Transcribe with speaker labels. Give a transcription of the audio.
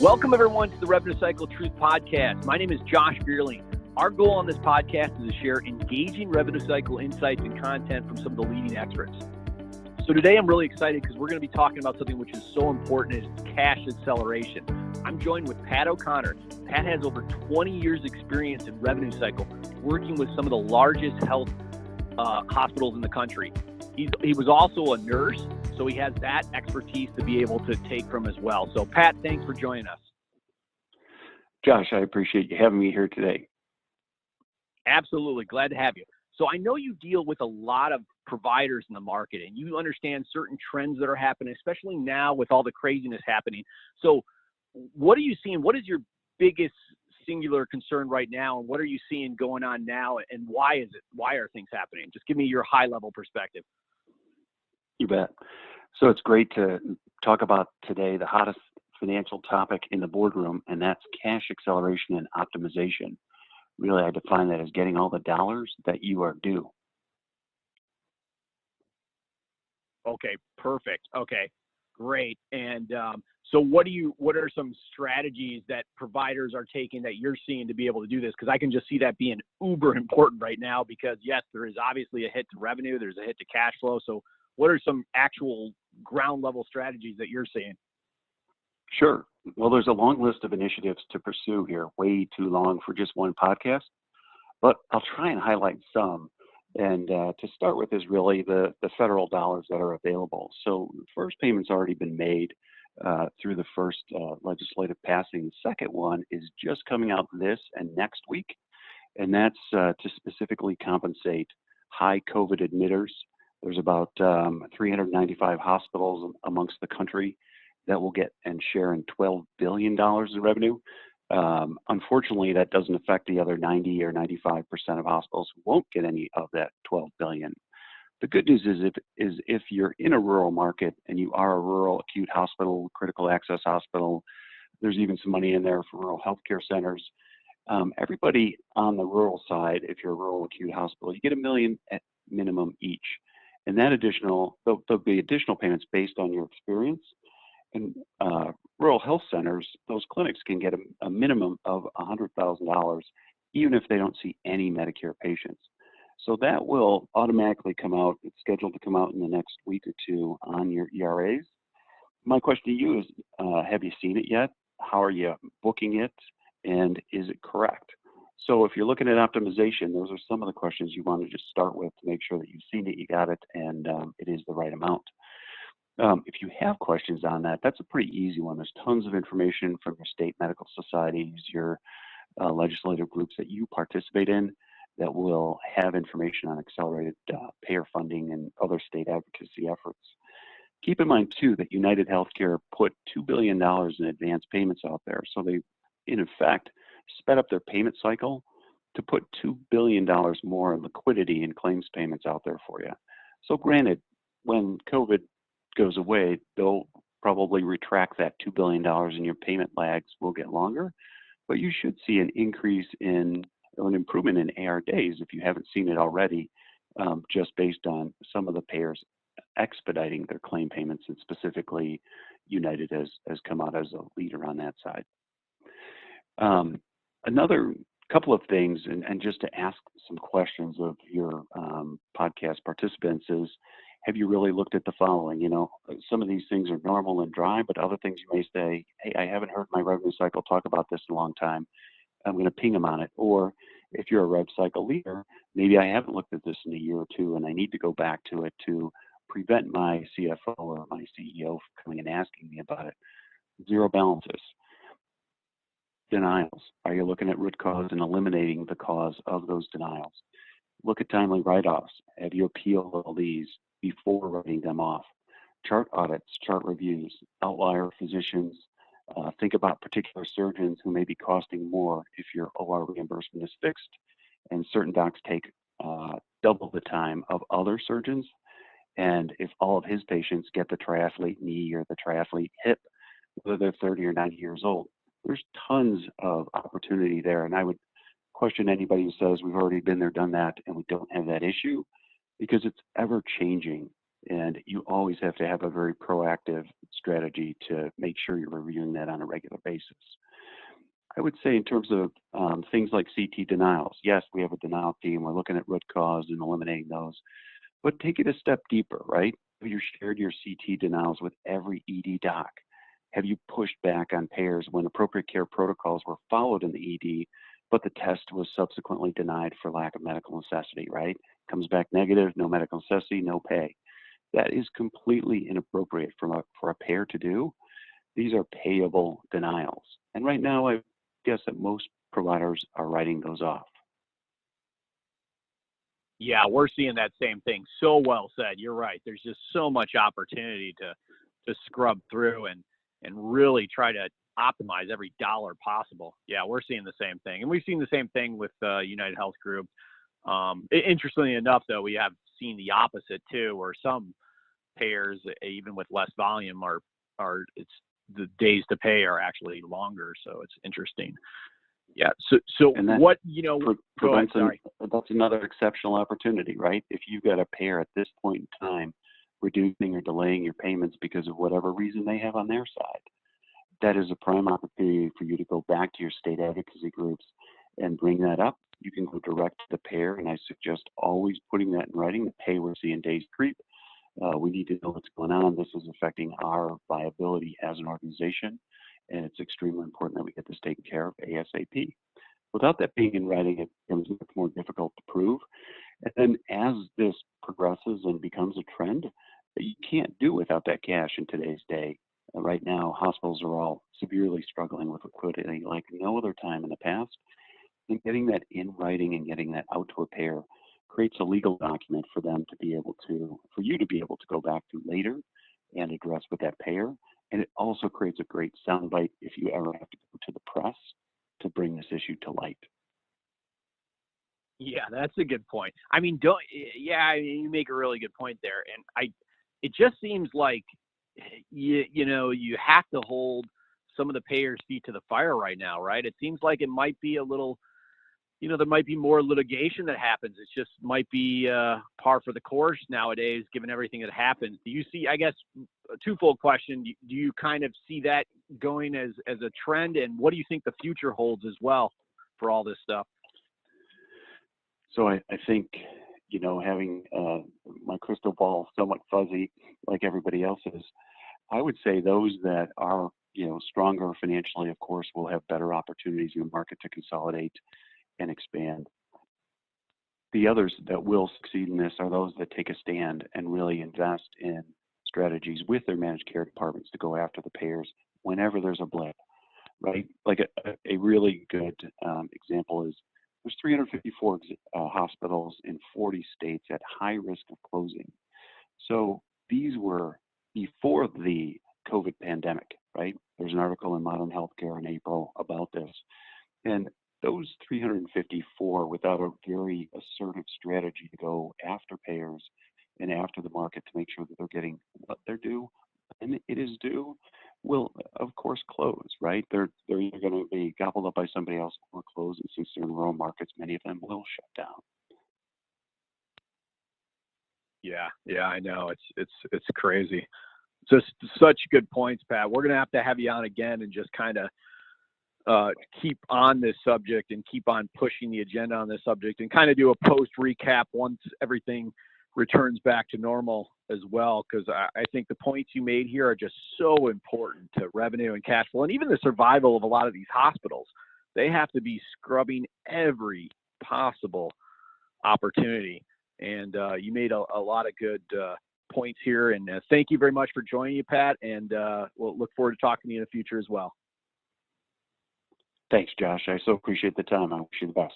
Speaker 1: Welcome, everyone, to the Revenue Cycle Truth Podcast. My name is Josh Bierling. Our goal on this podcast is to share engaging revenue cycle insights and content from some of the leading experts. So today I'm really excited because we're going to be talking about something which is so important, is cash acceleration. I'm joined with Pat O'Connor. Pat has over 20 years experience in revenue cycle, working with some of the largest health hospitals in the country. He was also a nurse, so he has that expertise to be able to take from as well. So Pat, thanks for joining us.
Speaker 2: Josh, I appreciate you having me here today.
Speaker 1: Absolutely. Glad to have you. So I know you deal with a lot of providers in the market and you understand certain trends that are happening, especially now with all the craziness happening. So what are you seeing? What is your biggest singular concern right now? And what are you seeing going on now? And why is it? Why are things happening? Just give me your high level perspective.
Speaker 2: You bet. So it's great to talk about today the hottest financial topic in the boardroom, and that's cash acceleration and optimization. Really, I define that as getting all the dollars that you are due.
Speaker 1: Okay, perfect. Okay, great. And so what are some strategies that providers are taking that you're seeing to be able to do this? Because I can just see that being uber important right now because, yes, there is obviously a hit to revenue. There's a hit to cash flow. So what are some actual ground level strategies that you're seeing?
Speaker 2: Sure. Well, there's a long list of initiatives to pursue here, way too long for just one podcast, but I'll try and highlight some. And to start with is really the federal dollars that are available. So the first payment's already been made through the first legislative passing. The second one is just coming out this and next week, and that's to specifically compensate high COVID admitters. There's about 395 hospitals amongst the country that will get and share in $12 billion in revenue. Unfortunately, that doesn't affect the other 90 or 95% of hospitals who won't get any of that $12 billion. The good news is if you're in a rural market and you are a rural acute hospital, critical access hospital, there's even some money in there for rural healthcare centers. Everybody on the rural side, if you're a rural acute hospital, you get $1 million at minimum each. And that there'll be additional payments based on your experience. And rural health centers, those clinics can get a minimum of $100,000, even if they don't see any Medicare patients. So that will automatically come out. It's scheduled to come out in the next week or two on your ERAs. My question to you is, have you seen it yet? How are you booking it? And is it correct? So if you're looking at optimization, those are some of the questions you want to just start with to make sure that you've seen it, you got it, and it is the right amount. If you have questions on that, that's a pretty easy one. There's tons of information from your state medical societies, your legislative groups that you participate in that will have information on accelerated payer funding and other state advocacy efforts. Keep in mind, too, that United Healthcare put $2 billion in advance payments out there. So they, in effect, sped up their payment cycle to put $2 billion more in liquidity and claims payments out there for you. So granted, when COVID goes away, they'll probably retract that $2 billion and your payment lags will get longer, but you should see an increase in or an improvement in AR days if you haven't seen it already, just based on some of the payers expediting their claim payments, and specifically United has come out as a leader on that side. Another couple of things, and just to ask some questions of your podcast participants is, have you really looked at the following? You know, some of these things are normal and dry, but other things you may say, hey, I haven't heard my revenue cycle talk about this in a long time. I'm going to ping them on it. Or if you're a rev cycle leader, maybe I haven't looked at this in a year or two and I need to go back to it to prevent my CFO or my CEO from coming and asking me about it. Zero balances. Denials. Are you looking at root cause and eliminating the cause of those denials? Look at timely write-offs. Have you appealed all these before writing them off? Chart audits, chart reviews, outlier physicians. Think about particular surgeons who may be costing more if your OR reimbursement is fixed, and certain docs take double the time of other surgeons. And if all of his patients get the triathlete knee or the triathlete hip, whether they're 30 or 90 years old, there's tons of opportunity there. And I would question anybody who says we've already been there, done that, and we don't have that issue, because it's ever changing. And you always have to have a very proactive strategy to make sure you're reviewing that on a regular basis. I would say in terms of things like CT denials, yes, we have a denial team. We're looking at root cause and eliminating those, but take it a step deeper, right? Have you shared your CT denials with every ED doc? Have you pushed back on payers when appropriate care protocols were followed in the ED, but the test was subsequently denied for lack of medical necessity, right? Comes back negative, no medical necessity, no pay. That is completely inappropriate for a payer to do. These are payable denials. And right now, I guess that most providers are writing those off.
Speaker 1: Yeah, we're seeing that same thing. So well said. You're right. There's just so much opportunity to scrub through and really try to optimize every dollar possible. Yeah, we're seeing the same thing. And we've seen the same thing with United Health Group. Interestingly enough, though, we have seen the opposite too, where some payers, even with less volume, are it's the days to pay are actually longer. So it's interesting. Yeah. So
Speaker 2: And that
Speaker 1: what go ahead.
Speaker 2: prevents
Speaker 1: Sorry.
Speaker 2: that's another exceptional opportunity, right? If you've got a payer at this point in time reducing or delaying your payments because of whatever reason they have on their side, that is a prime opportunity for you to go back to your state advocacy groups and bring that up. You can go direct to the payer, and I suggest always putting that in writing. The pay we're seeing days creep. We need to know what's going on. This is affecting our viability as an organization, and it's extremely important that we get this taken care of ASAP. Without that being in writing, it becomes much more difficult to prove. And then as this progresses and becomes a trend, you can't do without that cash in today's day. Right now, hospitals are all severely struggling with liquidity like no other time in the past. And getting that in writing and getting that out to a payer creates a legal document for them to be able to, for you to be able to go back to later and address with that payer. And it also creates a great soundbite if you ever have to go to the press to bring this issue to light.
Speaker 1: Yeah, that's a good point. I mean, you make a really good point there. And it just seems like, you have to hold some of the payers' feet to the fire right now, right? It seems like it might be a little, there might be more litigation that happens. It just might be par for the course nowadays, given everything that happens. Do you see, I guess, a twofold question, do you kind of see that going as a trend? And what do you think the future holds as well for all this stuff?
Speaker 2: So I think, having my crystal ball somewhat fuzzy like everybody else's, I would say those that are, stronger financially, of course, will have better opportunities in the market to consolidate and expand. The others that will succeed in this are those that take a stand and really invest in strategies with their managed care departments to go after the payers whenever there's a blip, right? Like a really good example is there's 354 hospitals in 40 states at high risk of closing. So these were before the COVID pandemic, right? There's an article in Modern Healthcare in April about this. And those 354, without a very assertive strategy to go after payers and after the market to make sure that they're getting what they're due and it is due, will of course close, right? They're either going to be gobbled up by somebody else or close. And since they're in rural markets, many of them will shut down.
Speaker 1: Yeah, I know. It's crazy. Just such good points, Pat. We're going to have you on again and just kind of keep on this subject and keep on pushing the agenda on this subject and kind of do a post recap once everything returns back to normal as well, because I think the points you made here are just so important to revenue and cash flow and even the survival of a lot of these hospitals. They have to be scrubbing every possible opportunity. And you made a lot of good points here. And thank you very much for joining you, Pat. And we'll look forward to talking to you in the future as well.
Speaker 2: Thanks, Josh. I so appreciate the time. I wish you the best.